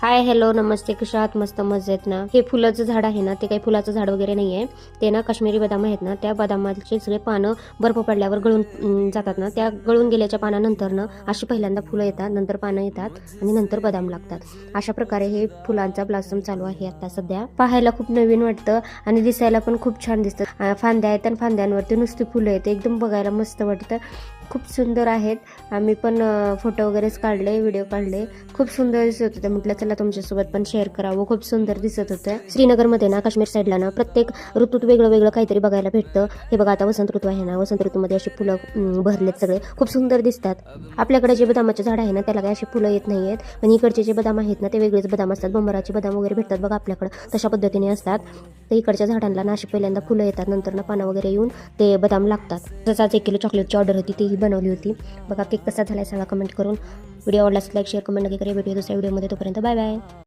Hi hello नमस्ते, कशा आहात? मस्त मजेत ना. हे फुलाचं झाड आहे ना, ते काही फुलाचं झाड वगैरे नाही आहे. ते ना काश्मीरी बदाम आहेत ना, त्या बदामाचे सगळे पानं बर्फ पडल्यावर गळून जातात ना, त्या गळून गेल्याच्या पानानंतर ना अशी पहिल्यांदा फुलं येतात, नंतर पानं येतात आणि नंतर बदाम लागतात. अशा प्रकारे हे फुलांचा ब्लासम चालू आहे आता सध्या. पाहायला खूप नवीन वाटतं आणि दिसायला पण खूप छान दिसतं. फांद्या आहेत आणि फांद्यांवरती नुसती फुलं आहेत, एकदम बघायला मस्त वाटतं. खूप सुंदर आहेत. आम्ही पण फोटो वगैरेच काढले, व्हिडिओ काढले. खूप सुंदर दिसत होते. म्हटलं चला तुमच्यासोबत पण शेअर करावं. खूप सुंदर दिसत होतं. श्रीनगरमध्ये ना, काश्मीर साईडला ना, प्रत्येक ऋतूत वेगळं वेगळं काहीतरी बघायला भेटतं. हे बघा, आता वसंत ऋतू आहे ना, वसंत ऋतूमध्ये अशी फुलं भरलेत सगळे, खूप सुंदर दिसतात. आपल्याकडे जे बदामाचे झाड आहे ना, त्याला काही अशी फुलं येत नाही आहेत, पण इकडचे जे बदाम आहेत ना, ते वेगळेच बदाम असतात. बंबराचे बदाम वगैरे भेटतात बघा आपल्याकडं, तशा पद्धतीने असतात. तर इकडच्या झाडांना ना अशी पहिल्यांदा फुलं येतात, नंतर ना पानं वगैरे येऊन ते बदाम लागतात. तसंच आज 1 किलो चॉकलेटची ऑर्डर होती, तीही बनवली होती. बघा केक कसा झालाय सांगा कमेंट करून. व्हिडिओ आवडला असेल लाईक शेअर कमेंट नक्की करा. भेटूया दुसऱ्या व्हिडिओमध्ये. तोपर्यंत बाय बाय.